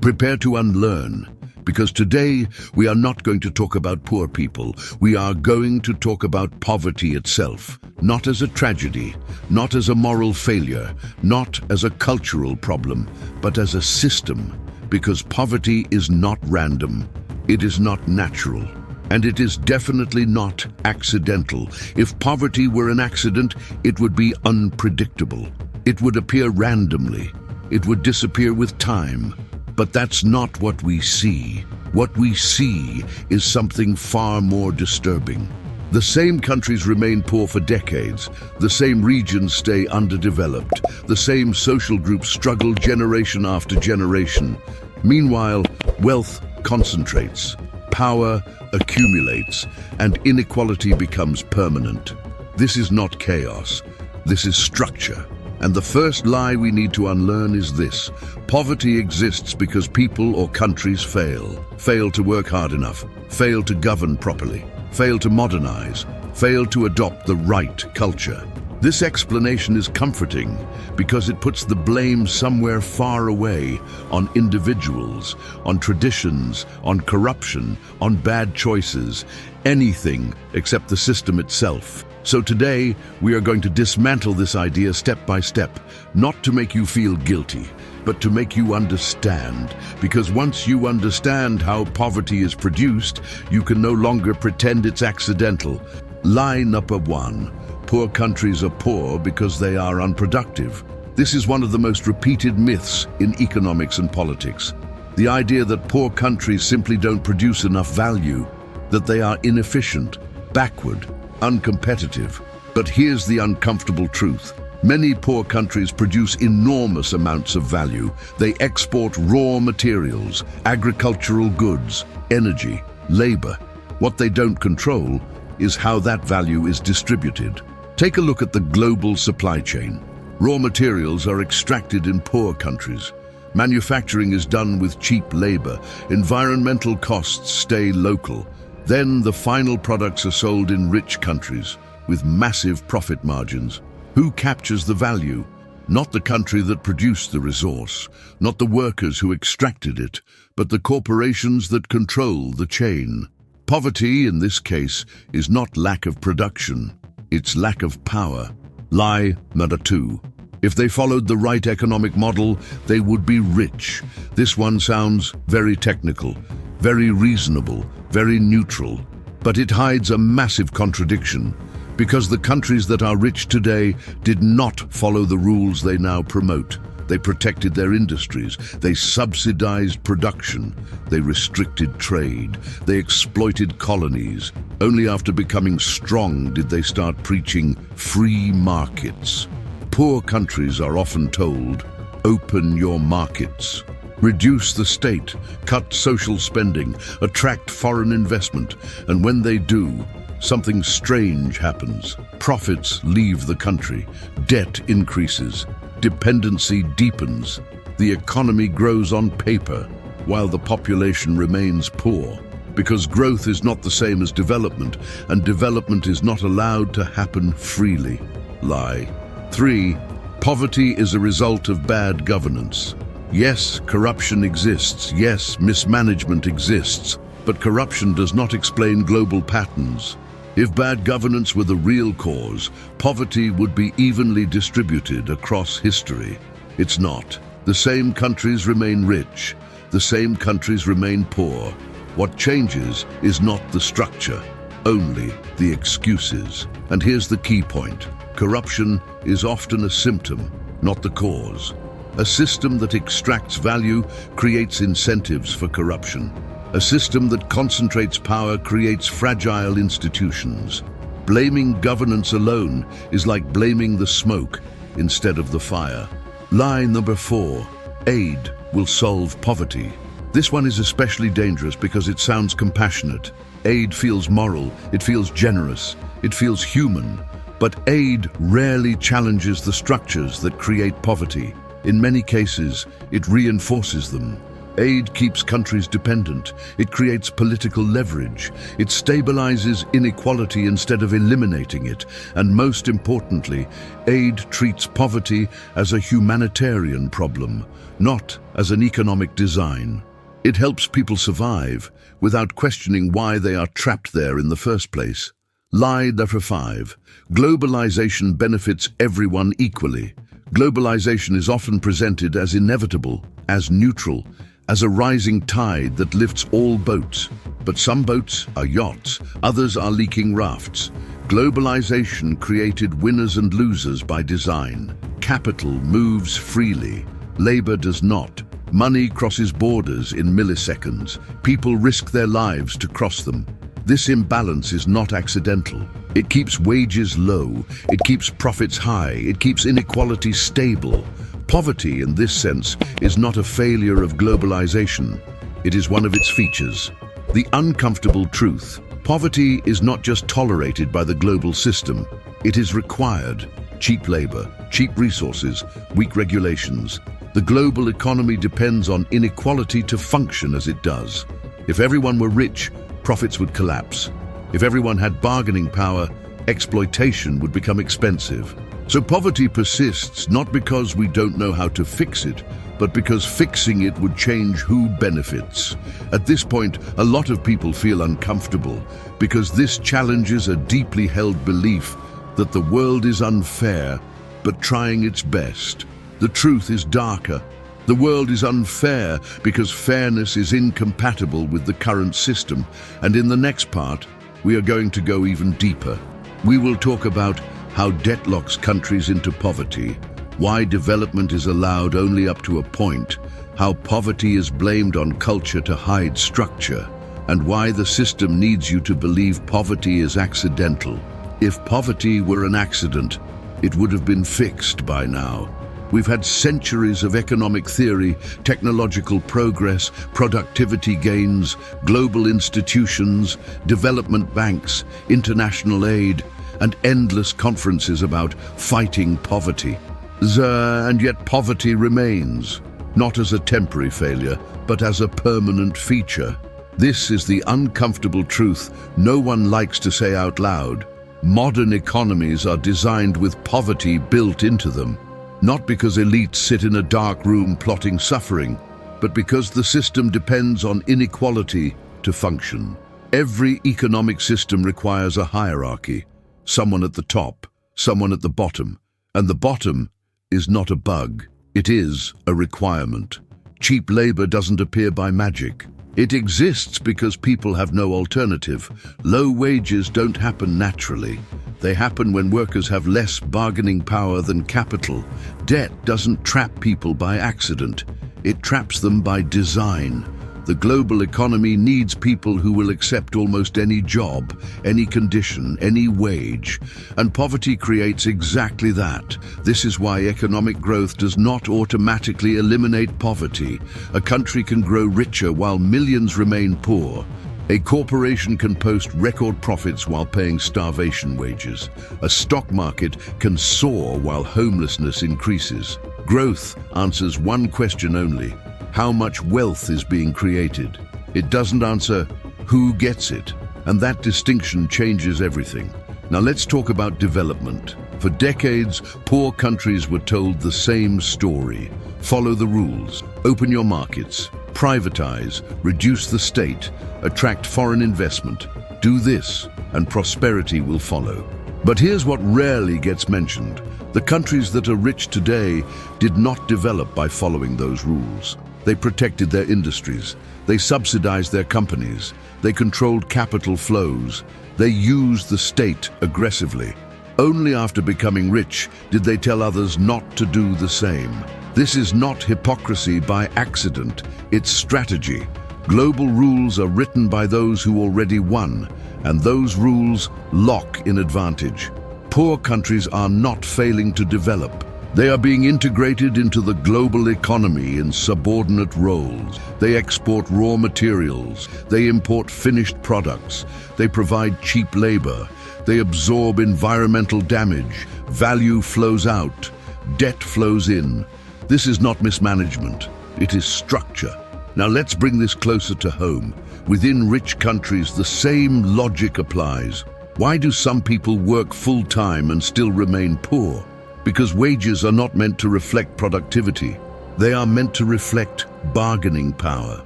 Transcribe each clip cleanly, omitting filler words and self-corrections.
Prepare to unlearn, because today we are not going to talk about poor people. We are going to talk about poverty itself, not as a tragedy, not as a moral failure, not as a cultural problem, but as a system, because poverty is not random, it is not natural, and it is definitely not accidental. If poverty were an accident, it would be unpredictable. It would appear randomly. It would disappear with time. But that's not what we see. What we see is something far more disturbing. The same countries remain poor for decades. The same regions stay underdeveloped. The same social groups struggle generation after generation. Meanwhile, wealth concentrates, power accumulates, and inequality becomes permanent. This is not chaos. This is structure. And the first lie we need to unlearn is this: poverty exists because people or countries fail to work hard enough, fail to govern properly, fail to modernize, fail to adopt the right culture. This explanation is comforting because it puts the blame somewhere far away, on individuals, on traditions, on corruption, on bad choices, anything except the system itself. So today, we are going to dismantle this idea step by step, not to make you feel guilty, but to make you understand. Because once you understand how poverty is produced, you can no longer pretend it's accidental. Lie number one: poor countries are poor because they are unproductive. This is one of the most repeated myths in economics and politics. The idea that poor countries simply don't produce enough value, that they are inefficient, backward, uncompetitive. But here's the uncomfortable truth. Many poor countries produce enormous amounts of value. They export raw materials, agricultural goods, energy, labor. What they don't control is how that value is distributed. Take a look at the global supply chain. Raw materials are extracted in poor countries. Manufacturing is done with cheap labor. Environmental costs stay local. Then the final products are sold in rich countries with massive profit margins. Who captures the value? Not the country that produced the resource, not the workers who extracted it, but the corporations that control the chain. Poverty, in this case, is not lack of production, it's lack of power. Lie number two: if they followed the right economic model, they would be rich. This one sounds very technical, very reasonable, very neutral, but it hides a massive contradiction, because the countries that are rich today did not follow the rules they now promote. They protected their industries, they subsidized production, they restricted trade, they exploited colonies. Only after becoming strong did they start preaching free markets. Poor countries are often told, "Open your markets." Reduce the state, cut social spending, attract foreign investment, and when they do, something strange happens. Profits leave the country, debt increases, dependency deepens, the economy grows on paper, while the population remains poor, because growth is not the same as development, and development is not allowed to happen freely. Lie. 3. Poverty is a result of bad governance. Yes, corruption exists. Yes, mismanagement exists. But corruption does not explain global patterns. If bad governance were the real cause, poverty would be evenly distributed across history. It's not. The same countries remain rich. The same countries remain poor. What changes is not the structure, only the excuses. And here's the key point. Corruption is often a symptom, not the cause. A system that extracts value creates incentives for corruption. A system that concentrates power creates fragile institutions. Blaming governance alone is like blaming the smoke instead of the fire. Lie number 4: aid will solve poverty. This one is especially dangerous because it sounds compassionate. Aid feels moral, it feels generous, it feels human. But aid rarely challenges the structures that create poverty. In many cases, it reinforces them. Aid keeps countries dependent. It creates political leverage. It stabilizes inequality instead of eliminating it. And most importantly, aid treats poverty as a humanitarian problem, not as an economic design. It helps people survive without questioning why they are trapped there in the first place. Lie number 5. Globalization benefits everyone equally. Globalization is often presented as inevitable, as neutral, as a rising tide that lifts all boats. But some boats are yachts, others are leaking rafts. Globalization created winners and losers by design. Capital moves freely. Labor does not. Money crosses borders in milliseconds. People risk their lives to cross them. This imbalance is not accidental. It keeps wages low. It keeps profits high. It keeps inequality stable. Poverty, in this sense, is not a failure of globalization. It is one of its features. The uncomfortable truth: poverty is not just tolerated by the global system. It is required. Cheap labor, cheap resources, weak regulations. The global economy depends on inequality to function as it does. If everyone were rich, profits would collapse. If everyone had bargaining power, exploitation would become expensive. So poverty persists not because we don't know how to fix it, but because fixing it would change who benefits. At this point, a lot of people feel uncomfortable because this challenges a deeply held belief that the world is unfair, but trying its best. The truth is darker. The world is unfair because fairness is incompatible with the current system. And in the next part, we are going to go even deeper. We will talk about how debt locks countries into poverty, why development is allowed only up to a point, how poverty is blamed on culture to hide structure, and why the system needs you to believe poverty is accidental. If poverty were an accident, it would have been fixed by now. We've had centuries of economic theory, technological progress, productivity gains, global institutions, development banks, international aid, and endless conferences about fighting poverty. And yet poverty remains, not as a temporary failure, but as a permanent feature. This is the uncomfortable truth no one likes to say out loud. Modern economies are designed with poverty built into them. Not because elites sit in a dark room plotting suffering, but because the system depends on inequality to function. Every economic system requires a hierarchy. Someone at the top, someone at the bottom. And the bottom is not a bug. It is a requirement. Cheap labor doesn't appear by magic. It exists because people have no alternative. Low wages don't happen naturally. They happen when workers have less bargaining power than capital. Debt doesn't trap people by accident. It traps them by design. The global economy needs people who will accept almost any job, any condition, any wage. And poverty creates exactly that. This is why economic growth does not automatically eliminate poverty. A country can grow richer while millions remain poor. A corporation can post record profits while paying starvation wages. A stock market can soar while homelessness increases. Growth answers one question only: how much wealth is being created? It doesn't answer who gets it, and that distinction changes everything. Now let's talk about development. For decades, poor countries were told the same story. Follow the rules, open your markets, privatize, reduce the state, attract foreign investment. Do this, and prosperity will follow. But here's what rarely gets mentioned. The countries that are rich today did not develop by following those rules. They protected their industries. They subsidized their companies. They controlled capital flows. They used the state aggressively. Only after becoming rich did they tell others not to do the same. This is not hypocrisy by accident. It's strategy. Global rules are written by those who already won, and those rules lock in advantage. Poor countries are not failing to develop. They are being integrated into the global economy in subordinate roles. They export raw materials. They import finished products. They provide cheap labor. They absorb environmental damage. Value flows out. Debt flows in. This is not mismanagement. It is structure. Now let's bring this closer to home. Within rich countries, the same logic applies. Why do some people work full-time and still remain poor? Because wages are not meant to reflect productivity. They are meant to reflect bargaining power.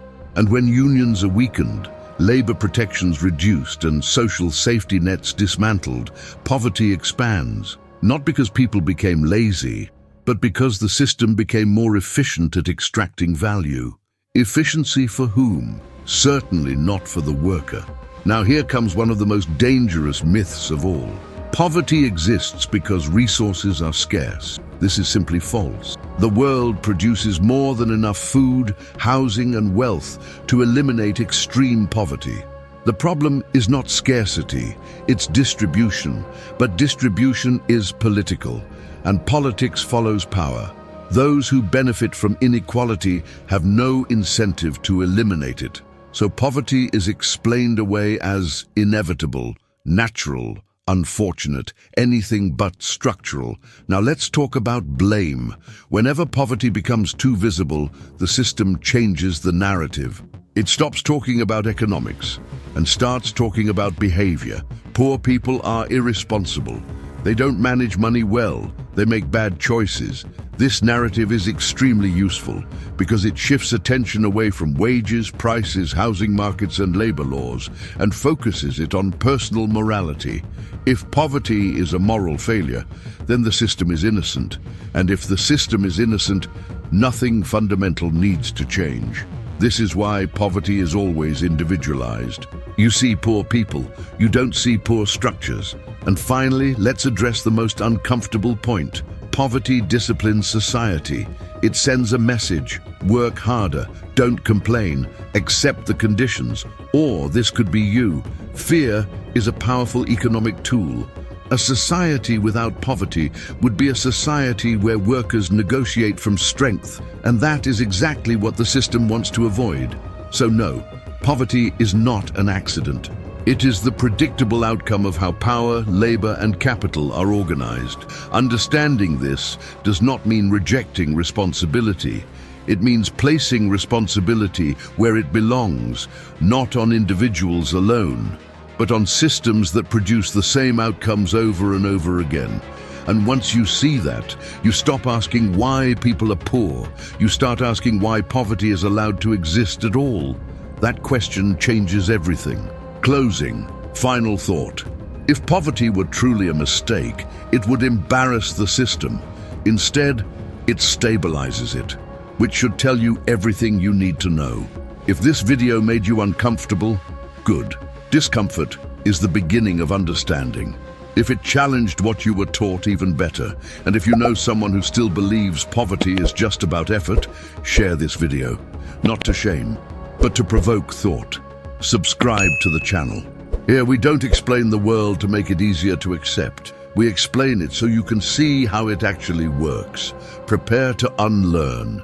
And when unions are weakened, labor protections reduced and social safety nets dismantled, poverty expands. Not because people became lazy, but because the system became more efficient at extracting value. Efficiency for whom? Certainly not for the worker. Now here comes one of the most dangerous myths of all. Poverty exists because resources are scarce. This is simply false. The world produces more than enough food, housing, and wealth to eliminate extreme poverty. The problem is not scarcity, it's distribution. But distribution is political, and politics follows power. Those who benefit from inequality have no incentive to eliminate it. So poverty is explained away as inevitable, natural, unfortunate, anything but structural. Now let's talk about blame. Whenever poverty becomes too visible, the system changes the narrative. It stops talking about economics and starts talking about behavior. Poor people are irresponsible. They don't manage money well. They make bad choices. This narrative is extremely useful because it shifts attention away from wages, prices, housing markets, and labor laws and focuses it on personal morality. If poverty is a moral failure, then the system is innocent. And if the system is innocent, nothing fundamental needs to change. This is why poverty is always individualized. You see poor people, you don't see poor structures. And finally, let's address the most uncomfortable point. Poverty disciplines society. It sends a message: work harder, don't complain, accept the conditions. Or this could be you. Fear is a powerful economic tool. A society without poverty would be a society where workers negotiate from strength, and that is exactly what the system wants to avoid. So no, poverty is not an accident. It is the predictable outcome of how power, labor, and capital are organized. Understanding this does not mean rejecting responsibility. It means placing responsibility where it belongs, not on individuals alone, but on systems that produce the same outcomes over and over again. And once you see that, you stop asking why people are poor. You start asking why poverty is allowed to exist at all. That question changes everything. Closing. Final thought. If poverty were truly a mistake, it would embarrass the system. Instead, it stabilizes it, which should tell you everything you need to know. If this video made you uncomfortable, good. Discomfort is the beginning of understanding. If it challenged what you were taught, even better. And if you know someone who still believes poverty is just about effort, share this video. Not to shame, but to provoke thought. Subscribe to the channel. Here we don't explain the world to make it easier to accept. We explain it so you can see how it actually works. Prepare to unlearn.